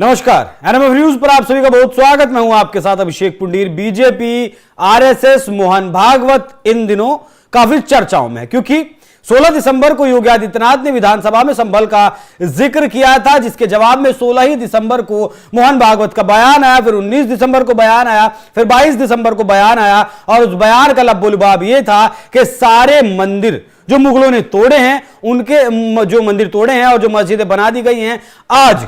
नमस्कार, NMF news पर आप सभी का बहुत स्वागत। मैं हूं आपके साथ अभिषेक पुंडीर। बीजेपी, आरएसएस, मोहन भागवत इन दिनों काफी चर्चाओं में है क्योंकि 16 दिसंबर को योगी आदित्यनाथ ने विधानसभा में संभल का जिक्र किया था, जिसके जवाब में 16 ही दिसंबर को मोहन भागवत का बयान आया, फिर 19 दिसंबर को बयान आया, फिर 22 दिसंबर को बयान आया और उस बयान का लबोलुबाब यह था कि सारे मंदिर जो मुगलों ने तोड़े हैं, उनके जो मंदिर तोड़े हैं और जो मस्जिदें बना दी गई हैं, आज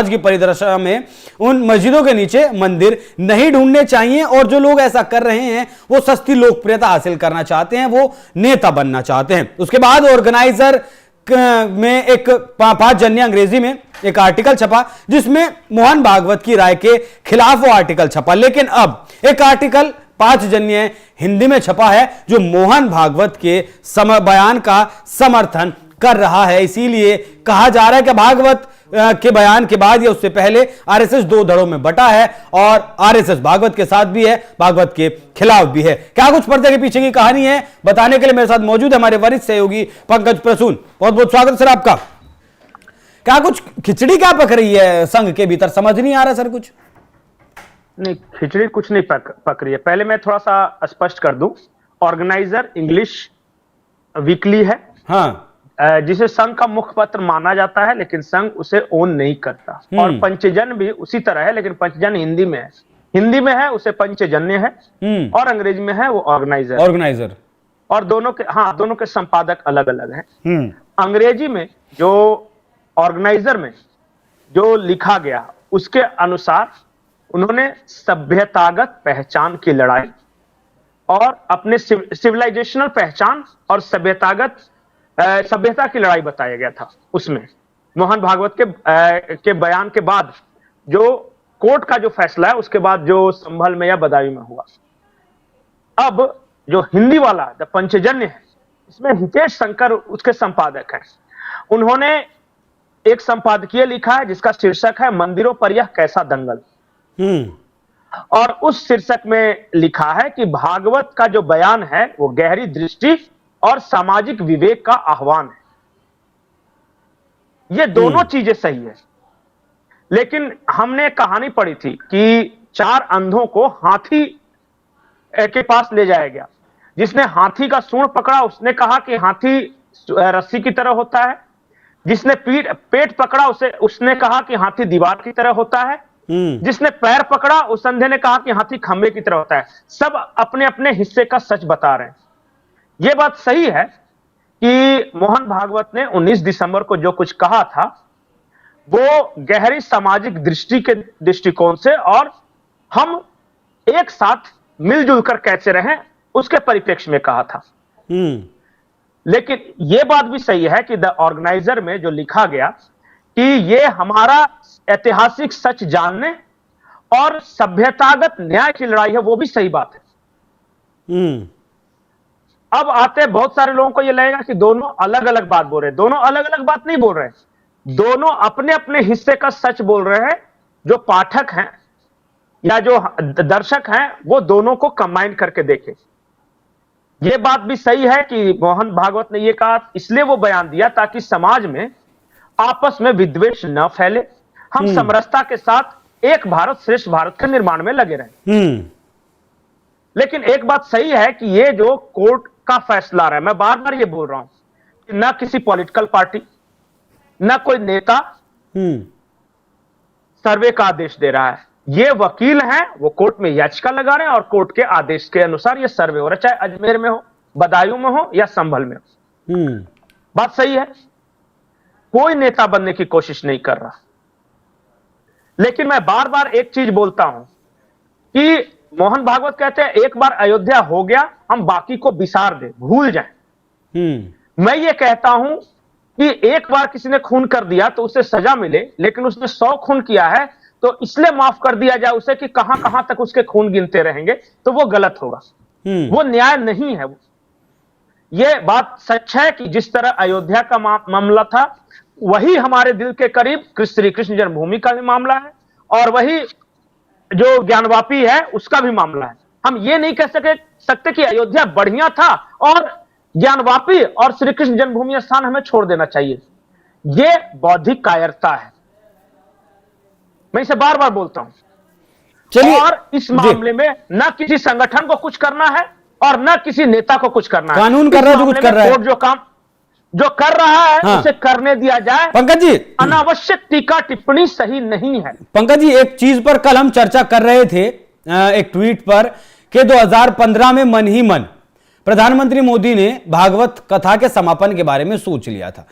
की परिदृश्य में उन मस्जिदों के नीचे मंदिर नहीं ढूंढने चाहिए और जो लोग ऐसा कर रहे हैं वो सस्ती लोकप्रियता हासिल करना चाहते हैं, वो नेता बनना चाहते हैं। उसके बाद ऑर्गेनाइजर में एक 5 जनवरी अंग्रेजी में एक आर्टिकल छपा जिसमें मोहन भागवत की राय के खिलाफ वो आर्टिकल छपा, लेकिन अब एक आर्टिकल 5 जनवरी हिंदी में छपा है जो मोहन भागवत के बयान का समर्थन कर रहा है। इसीलिए कहा जा रहा है कि भागवत के बयान के बाद या उससे पहले आरएसएस 2 धड़ों में बटा है और आरएसएस भागवत के साथ भी है, भागवत के खिलाफ भी है। क्या कुछ पर्दे के पीछे की कहानी है, बताने के लिए मेरे साथ मौजूद है हमारे वरिष्ठ सहयोगी पंकज प्रसून। बहुत बहुत स्वागत सर आपका। क्या कुछ खिचड़ी क्या पक रही है संघ के भीतर, समझ नहीं आ रहा सर कुछ? नहीं, खिचड़ी कुछ नहीं पक रही है। पहले मैं थोड़ा सा स्पष्ट कर दूं, ऑर्गेनाइजर इंग्लिश वीकली है, हाँ, जिसे संघ का मुखपत्र माना जाता है, लेकिन संघ उसे ओन नहीं करता। और पंचजन भी उसी तरह है, लेकिन पंचजन हिंदी में है, उसे पंचजन्य है और अंग्रेजी में है वो ऑर्गेनाइजर। और दोनों के संपादक अलग अलग हैं। अंग्रेजी में जो ऑर्गेनाइजर में जो लिखा गया उसके अनुसार उन्होंने सभ्यतागत पहचान की लड़ाई और अपने सिविलाइजेशनल पहचान और सभ्यता की लड़ाई बताया गया था। उसमें मोहन भागवत के बयान के बाद जो कोर्ट का जो फैसला है, उसके बाद जो संभल में या बदायूं में हुआ। अब जो हिंदी वाला द पंचजन्य है, इसमें हितेश शंकर उसके संपादक हैं। उन्होंने एक संपादकीय लिखा है जिसका शीर्षक है मंदिरों पर यह कैसा दंगल। और उस शीर्षक में लिखा है कि भागवत का जो बयान है वो गहरी दृष्टि और सामाजिक विवेक का आह्वान है। ये दोनों चीजें सही है, लेकिन हमने कहानी पढ़ी थी कि 4 अंधों को हाथी के पास ले जाया गया। जिसने हाथी का सूंड पकड़ा उसने कहा कि हाथी रस्सी की तरह होता है, जिसने पेट पकड़ा उसने कहा कि हाथी दीवार की तरह होता है, जिसने पैर पकड़ा उस अंधे ने कहा कि हाथी खंबे की तरह होता है। सब अपने अपने हिस्से का सच बता रहे हैं। यह बात सही है कि मोहन भागवत ने 19 दिसंबर को जो कुछ कहा था वो गहरी सामाजिक दृष्टिकोण से और हम एक साथ मिलजुल कर कैसे रहें उसके परिप्रेक्ष्य में कहा था। लेकिन यह बात भी सही है कि द ऑर्गेनाइजर में जो लिखा गया कि यह हमारा ऐतिहासिक सच जानने और सभ्यतागत न्याय की लड़ाई है, वो भी सही बात है। अब आते बहुत सारे लोगों को यह लगेगा कि दोनों अलग अलग बात बोल रहे हैं। दोनों अलग अलग बात नहीं बोल रहे हैं, दोनों अपने अपने हिस्से का सच बोल रहे हैं। जो पाठक हैं या जो दर्शक हैं वो दोनों को कंबाइन करके देखें। यह बात भी सही है कि मोहन भागवत ने यह कहा, इसलिए वो बयान दिया ताकि समाज में आपस में विद्वेष न फैले, हम समरसता के साथ एक भारत श्रेष्ठ भारत के निर्माण में लगे रहें। लेकिन एक बात सही है कि ये जो कोर्ट का फैसला रहा है, मैं बार बार ये बोल रहा हूं कि ना किसी पॉलिटिकल पार्टी ना कोई नेता सर्वे का आदेश दे रहा है। ये वकील हैं, वो कोर्ट में याचिका लगा रहे हैं और कोर्ट के आदेश के अनुसार ये सर्वे हो रहा है, चाहे अजमेर में हो, बदायूं में हो या संभल में हो। बात सही है, कोई नेता बनने की कोशिश नहीं कर रहा। लेकिन मैं बार बार एक चीज बोलता हूं कि मोहन भागवत कहते हैं एक बार अयोध्या हो गया हम बाकी को बिसार दे, भूल जाएं। मैं ये कहता हूं कि एक बार किसी ने खून कर दिया तो उसे सजा मिले, लेकिन उसने 100 खून किया है तो इसलिए माफ कर दिया जाए उसे कि कहां कहां तक उसके खून गिनते रहेंगे, तो वो गलत होगा, वो न्याय नहीं है। यह बात सच है कि जिस तरह अयोध्या का मामला था वही हमारे दिल के करीब श्री कृष्ण जन्मभूमि का भी मामला है और वही जो ज्ञानवापी है उसका भी मामला है। हम ये नहीं कह सकते कि अयोध्या बढ़िया था और ज्ञानवापी और श्री कृष्ण जन्मभूमि स्थान हमें छोड़ देना चाहिए। ये बौद्धिक कायरता है। मैं इसे बार बार बोलता हूं। चलिए, और इस मामले में न किसी संगठन को कुछ करना है और न किसी नेता को कुछ करना है। कानून कर रहा है जो कुछ कर रहा है। कोर्ट जो कर रहा है हाँ। उसे करने दिया जाए। पंकज जी, अनावश्यक टीका टिप्पणी सही नहीं है। पंकज जी, एक चीज पर कल हम चर्चा कर रहे थे, एक ट्वीट पर, कि 2015 में मन ही मन प्रधानमंत्री मोदी ने भागवत कथा के समापन के बारे में सोच लिया था।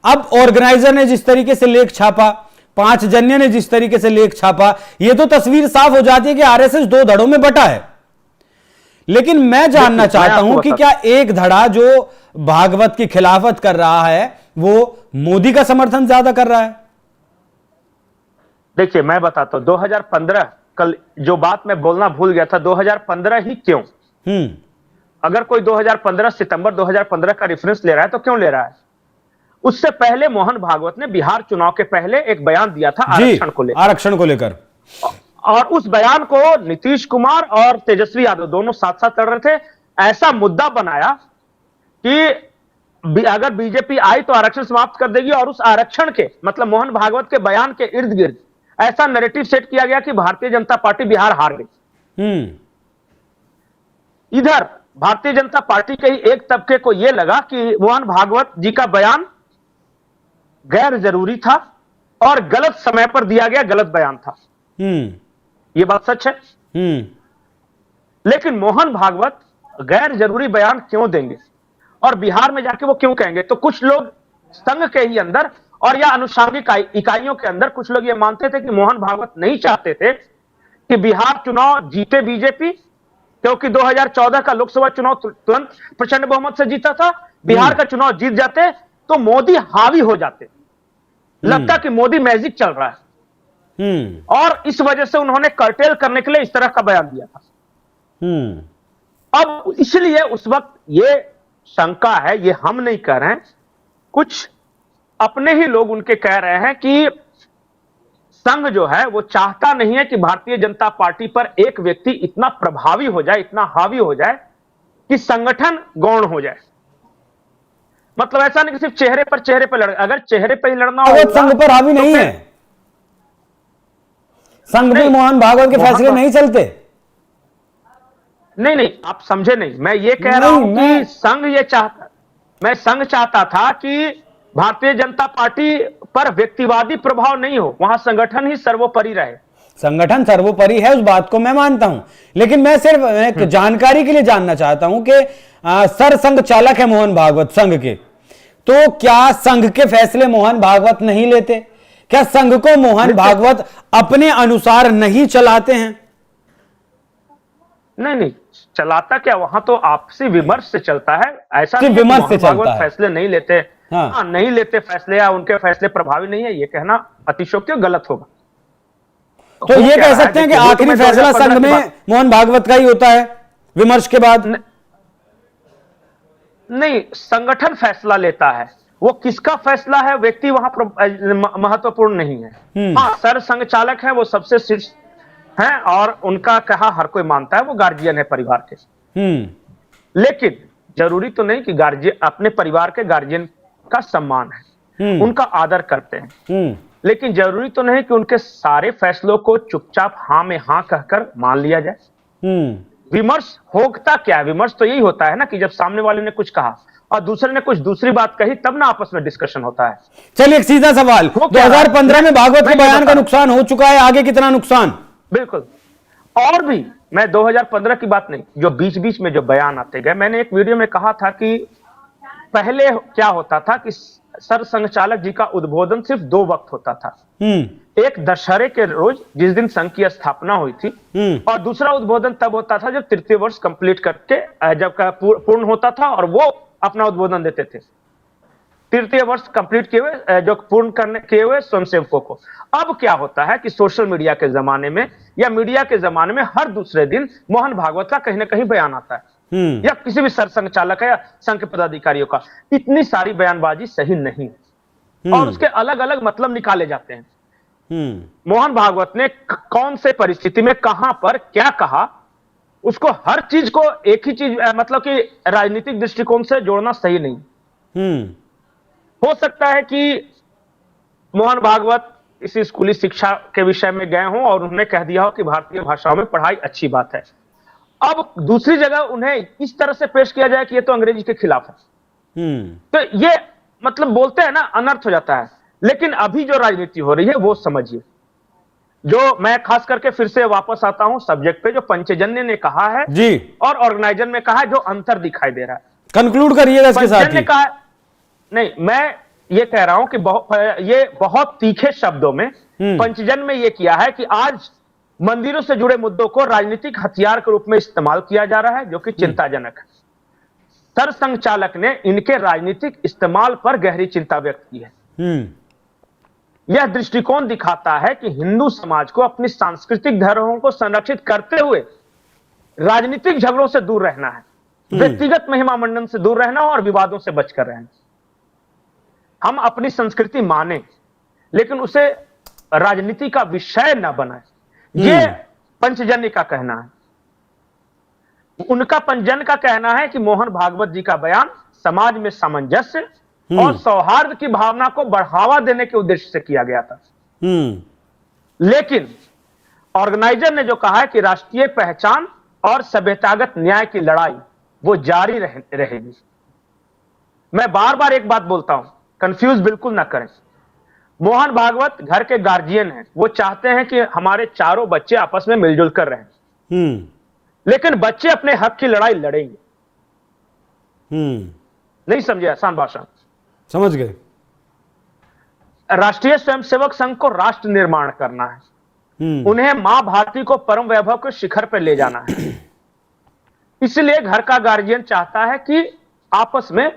अब ऑर्गेनाइजर ने जिस तरीके से लेख छापा, पांचजन्य ने जिस तरीके से लेख छापा, यह तो तस्वीर साफ हो जाती है कि आरएसएस दो धड़ों में बटा है। लेकिन मैं जानना चाहता हूं कि क्या एक धड़ा जो भागवत की खिलाफत कर रहा है वो मोदी का समर्थन ज्यादा कर रहा है? देखिए, मैं बताता हूं, 2015, कल जो बात मैं बोलना भूल गया था, 2015 ही क्यों? अगर कोई 2015 सितंबर 2015 का रेफरेंस ले रहा है तो क्यों ले रहा है? उससे पहले मोहन भागवत ने बिहार चुनाव के पहले एक बयान दिया था आरक्षण को लेकर, और उस बयान को नीतीश कुमार और तेजस्वी यादव दोनों साथ साथ लड़ रहे थे। ऐसा मुद्दा बनाया कि अगर बीजेपी आई तो आरक्षण समाप्त कर देगी, और उस आरक्षण के मतलब मोहन भागवत के बयान के इर्द गिर्द ऐसा नैरेटिव सेट किया गया कि भारतीय जनता पार्टी बिहार हार गई। इधर भारतीय जनता पार्टी के ही एक तबके को यह लगा कि मोहन भागवत जी का बयान गैर जरूरी था और गलत समय पर दिया गया गलत बयान था। यह बात सच है। लेकिन मोहन भागवत गैर जरूरी बयान क्यों देंगे और बिहार में जाके वो क्यों कहेंगे? तो कुछ लोग संघ के ही अंदर और या अनुषंगिक इकाइयों के अंदर कुछ लोग ये मानते थे कि मोहन भागवत नहीं चाहते थे कि बिहार चुनाव जीते बीजेपी, क्योंकि 2014 का लोकसभा चुनाव तुरंत प्रचंड बहुमत से जीता था। बिहार का चुनाव जीत जाते तो मोदी हावी हो जाते, लगता कि मोदी मैजिक चल रहा है, और इस वजह से उन्होंने कर्टेल करने के लिए इस तरह का बयान दिया था। अब इसलिए उस वक्त ये शंका है, ये हम नहीं कह रहे हैं, कुछ अपने ही लोग उनके कह रहे हैं कि संघ जो है वो चाहता नहीं है कि भारतीय जनता पार्टी पर एक व्यक्ति इतना प्रभावी हो जाए, इतना हावी हो जाए कि संगठन गौण हो जाए। मतलब ऐसा नहीं कि सिर्फ चेहरे पर लड़, अगर चेहरे पर ही लड़ना हो, संघ पर हावी नहीं है, संघ में मोहन भागवत के फैसले नहीं चलते। नहीं, आप समझे नहीं। मैं ये कह रहा हूं कि संघ चाहता था कि भारतीय जनता पार्टी पर व्यक्तिवादी प्रभाव नहीं हो, वहां संगठन ही सर्वोपरि रहे। संगठन सर्वोपरि है, उस बात को मैं मानता हूं, लेकिन मैं सिर्फ एक जानकारी के लिए जानना चाहता हूं कि सर संघ चालक है मोहन भागवत संघ के, तो क्या संघ के फैसले मोहन भागवत नहीं लेते? क्या संघ को मोहन भागवत अपने अनुसार नहीं चलाते हैं? नहीं, चलाता क्या, वहां तो आपसी विमर्श से चलता है। ऐसा नहीं विमर्श से चलता है, फैसले नहीं लेते। हाँ, नहीं लेते फैसले या उनके फैसले प्रभावी नहीं है, ये कहना अतिशोक्ति गलत होगा। तो ये कह सकते हैं कि आखिरी फैसला संघ में मोहन भागवत का ही होता है विमर्श के बाद? नहीं, संगठन फैसला लेता है, वो किसका फैसला है व्यक्ति वहां महत्वपूर्ण नहीं है। हाँ, सर संघ चालक है, वो सबसे शीर्ष हैं और उनका कहा हर कोई मानता है, वो गार्जियन है परिवार के। लेकिन जरूरी तो नहीं कि गार्जियन अपने परिवार के गार्जियन का सम्मान है, उनका आदर करते हैं, लेकिन जरूरी तो नहीं कि उनके सारे फैसलों को चुपचाप हाँ में हाँ कहकर मान लिया जाए। विमर्श होता क्या है? विमर्श तो यही होता है ना कि जब सामने वाले ने कुछ कहा और दूसरे ने कुछ दूसरी बात कही, तब ना आपस में डिस्कशन होता है। चलिए एक सीधा सवाल, 2015 में भागवत के बयान का नुकसान हो चुका है, आगे कितना नुकसान? बिल्कुल, और भी मैं 2015 की बात नहीं, जो बीच बीच में जो बयान आते गए, मैंने एक वीडियो में कहा था कि पहले क्या होता था कि सर संघ चालक जी का उद्बोधन सिर्फ 2 वक्त होता था। एक दशहरे के रोज जिस दिन संघ की स्थापना हुई थी, और दूसरा उद्बोधन तब होता था जब तृतीय वर्ष कंप्लीट करके जब पूर्ण होता था और वो अपना उद्बोधन देते थे, तृतीय वर्ष कंप्लीट किए हुए जो पूर्ण करने किए हुए स्वयंसेवकों को। अब क्या होता है कि सोशल मीडिया के जमाने में या मीडिया के जमाने में हर दूसरे दिन मोहन भागवत का कहीं ना कहीं बयान आता है, या किसी भी सरसंघ चालक है या संघ के पदाधिकारियों का। इतनी सारी बयानबाजी सही नहीं और उसके अलग अलग मतलब निकाले जाते हैं। मोहन भागवत ने कौन से परिस्थिति में कहां पर क्या कहा, उसको हर चीज को एक ही चीज मतलब कि राजनीतिक दृष्टिकोण से जोड़ना सही नहीं। हो सकता है कि मोहन भागवत किसी स्कूली शिक्षा के विषय में गए हों और उन्होंने कह दिया हो कि भारतीय भाषाओं में पढ़ाई अच्छी बात है। अब दूसरी जगह उन्हें इस तरह से पेश किया जाए कि ये तो अंग्रेजी के खिलाफ है, तो ये मतलब बोलते हैं ना, अनर्थ हो जाता है। लेकिन अभी जो राजनीति हो रही है वो समझिए, जो मैं खास करके फिर से वापस आता हूं सब्जेक्ट पे, जो पंचजन्य ने कहा है जी और ऑर्गेनाइजर ने कहा है, जो अंतर दिखाई दे रहा है। कंक्लूड करिएगा इसके साथ पंचजन्य ही। कहा, नहीं मैं ये कह रहा हूं कि ये बहुत तीखे शब्दों में पंचजन्य में ये किया है कि आज मंदिरों से जुड़े मुद्दों को राजनीतिक हथियार के रूप में इस्तेमाल किया जा रहा है, जो कि चिंताजनक है। सरसंघचालक ने इनके राजनीतिक इस्तेमाल पर गहरी चिंता व्यक्त की है। यह दृष्टिकोण दिखाता है कि हिंदू समाज को अपनी सांस्कृतिक धरोहरों को संरक्षित करते हुए राजनीतिक झगड़ों से दूर रहना है, व्यक्तिगत महिमा मंडन से दूर रहना और विवादों से बचकर रहना। हम अपनी संस्कृति माने लेकिन उसे राजनीति का विषय न बनाए, ये पंचजन्य का कहना है। उनका पंचजन्य का कहना है कि मोहन भागवत जी का बयान समाज में सामंजस्य और सौहार्द की भावना को बढ़ावा देने के उद्देश्य से किया गया था। लेकिन ऑर्गेनाइजर ने जो कहा है कि राष्ट्रीय पहचान और सभ्यतागत न्याय की लड़ाई वो जारी रहेगी। मैं बार बार एक बात बोलता हूं, कंफ्यूज बिल्कुल ना करें। मोहन भागवत घर के गार्जियन हैं, वो चाहते हैं कि हमारे चारों बच्चे आपस में मिलजुल कर रहें, लेकिन बच्चे अपने हक की लड़ाई लड़ेंगे। नहीं समझे? आसान भाषा समझ गए। राष्ट्रीय स्वयंसेवक संघ को राष्ट्र निर्माण करना है, उन्हें मां भारती को परम वैभव के शिखर पर ले जाना है। इसलिए घर का गार्जियन चाहता है कि आपस में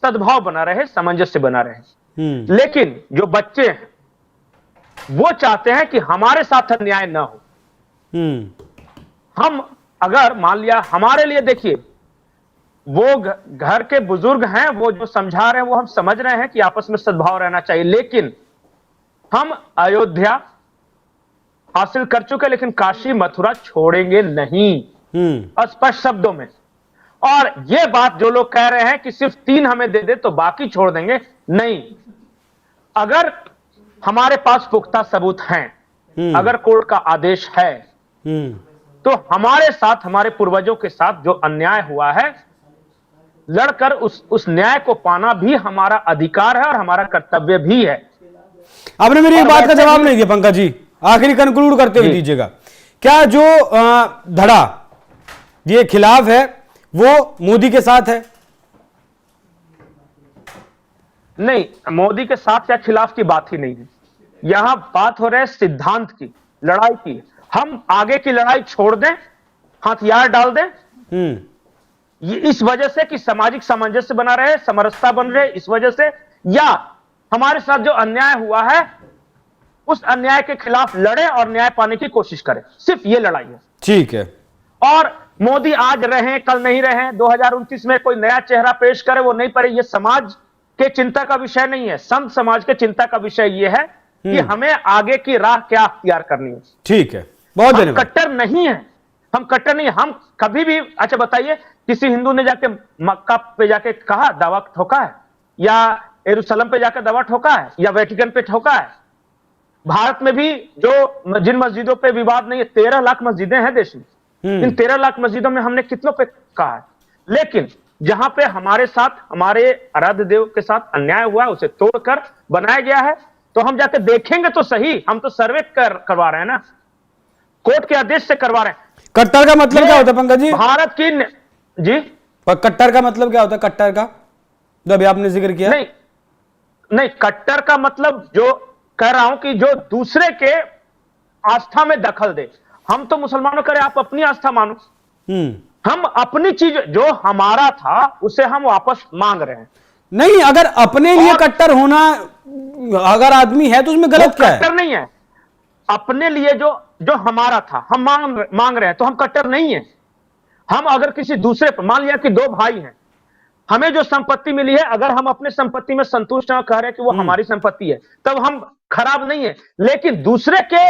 सद्भाव बना रहे, सामंजस्य बना रहे। लेकिन जो बच्चे हैं वो चाहते हैं कि हमारे साथ अन्याय ना हो। हम अगर मान लिया हमारे लिए, देखिए वो घर के बुजुर्ग हैं, वो जो समझा रहे हैं वो हम समझ रहे हैं कि आपस में सद्भाव रहना चाहिए, लेकिन हम अयोध्या हासिल कर चुके, लेकिन काशी मथुरा छोड़ेंगे नहीं, स्पष्ट शब्दों में। और ये बात जो लोग कह रहे हैं कि सिर्फ 3 हमें दे दे तो बाकी छोड़ देंगे, नहीं। अगर हमारे पास पुख्ता सबूत हैं, अगर कोर्ट का आदेश है, तो हमारे साथ, हमारे पूर्वजों के साथ जो अन्याय हुआ है, लड़कर उस न्याय को पाना भी हमारा अधिकार है और हमारा कर्तव्य भी है। आपने मेरी एक बात का जवाब नहीं दिया पंकज जी, आखिरी कंक्लूड करते हुए दीजिएगा। क्या जो धड़ा ये खिलाफ है वो मोदी के साथ है? नहीं, मोदी के साथ या खिलाफ की बात ही नहीं है। यहां बात हो रही है सिद्धांत की, लड़ाई की। हम आगे की लड़ाई छोड़ दें, हथियार डाल दें, ये इस वजह से कि सामाजिक सामंजस्य बना रहे, समरसता बन रहे, इस वजह से, या हमारे साथ जो अन्याय हुआ है उस अन्याय के खिलाफ लड़े और न्याय पाने की कोशिश करें। सिर्फ ये लड़ाई है। ठीक है। और मोदी आज रहे कल नहीं रहे, 2029 में कोई नया चेहरा पेश करे वो नहीं पड़े, ये समाज के चिंता का विषय नहीं है। संत समाज के चिंता का विषय ये है कि हमें आगे की राह क्या अख्तियार करनी है। ठीक है, बहुत धन्यवाद। कट्टर नहीं है, हम कट्टर नहीं, हम कभी भी, अच्छा बताइए, किसी हिंदू ने जाके मक्का पे जाके कहा दावा ठोका है, या यरूशलेम पे जाकर दावा ठोका है, या वेटिकन पे ठोका है? भारत में भी जो जिन मस्जिदों पे विवाद नहीं है, 13 लाख मस्जिदें हैं देश में, इन 13 लाख मस्जिदों में हमने कितनों पे कहा है? लेकिन जहां पे हमारे साथ, हमारे आराध्य देव के साथ अन्याय हुआ है, उसे तोड़कर बनाया गया है, तो हम जाके देखेंगे तो सही। हम तो सर्वे करवा रहे हैं ना, कोर्ट के आदेश से करवा रहे हैं। कट्टर का मतलब क्या होता है पंकज जी? भारत की जी, कट्टर का मतलब क्या होता है? कट्टर का जो अभी आपने जिक्र किया। नहीं, कट्टर का मतलब, जो कह रहा हूं कि जो दूसरे के आस्था में दखल दे। हम तो मुसलमानों करें, आप अपनी आस्था मानो, हम अपनी चीज जो हमारा था उसे हम वापस मांग रहे हैं। नहीं, अगर अपने लिए कट्टर होना अगर आदमी है तो उसमें गलत क्या है? कट्टर नहीं है, अपने लिए जो हमारा था हम मांग रहे हैं, तो हम कट्टर नहीं है। हम अगर किसी दूसरे पर, मान लिया कि 2 भाई हैं, हमें जो संपत्ति मिली है, अगर हम अपने संपत्ति में संतुष्ट हैं, कह रहे हैं कि वो हमारी संपत्ति है, तब हम खराब नहीं है। लेकिन दूसरे के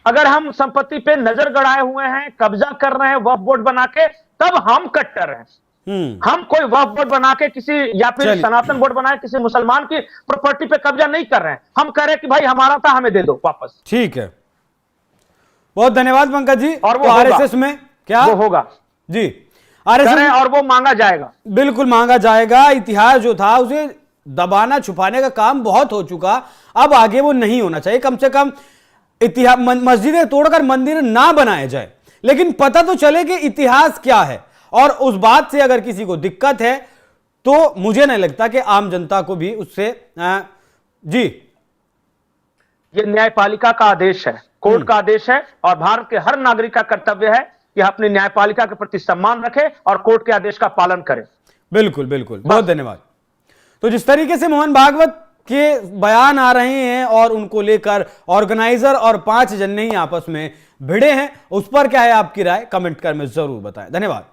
अगर हम संपत्ति पे नजर गड़ाए हुए हैं, कब्जा कर रहे हैं वक्फ बोर्ड बना के, तब हम कट्टर हैं। हम कोई वक्फ बोर्ड बना के किसी या फिर चलिए। सनातन बोर्ड बनाए किसी मुसलमान की प्रॉपर्टी पे कब्जा नहीं कर रहे हैं। हम कह रहे हैं कि भाई हमारा था, हमें दे दो वापस। ठीक है, बहुत धन्यवाद पंकज जी। और वो तो होगा। आरएसएस में क्या वो होगा जी, कह आरएसएस रहे हैं और वो मांगा जाएगा। बिल्कुल मांगा जाएगा। इतिहास जो था उसे दबाना छुपाने का काम बहुत हो चुका, अब आगे वो नहीं होना चाहिए। कम से कम इतिहास, मस्जिदें तोड़कर मंदिर ना बनाए जाए, लेकिन पता तो चले कि इतिहास क्या है। और उस बात से अगर किसी को दिक्कत है तो मुझे नहीं लगता कि आम जनता को भी उससे जी, ये न्यायपालिका का आदेश है, कोर्ट का आदेश है, और भारत के हर नागरिक का कर्तव्य है कि अपनी न्यायपालिका के प्रति सम्मान रखे और कोर्ट के आदेश का पालन करे। बिल्कुल बिल्कुल, बहुत धन्यवाद। तो जिस तरीके से मोहन भागवत के बयान आ रहे हैं और उनको लेकर ऑर्गेनाइजर और 5 जन नहीं आपस में भिड़े हैं, उस पर क्या है आपकी राय, कमेंट कर में जरूर बताएं। धन्यवाद।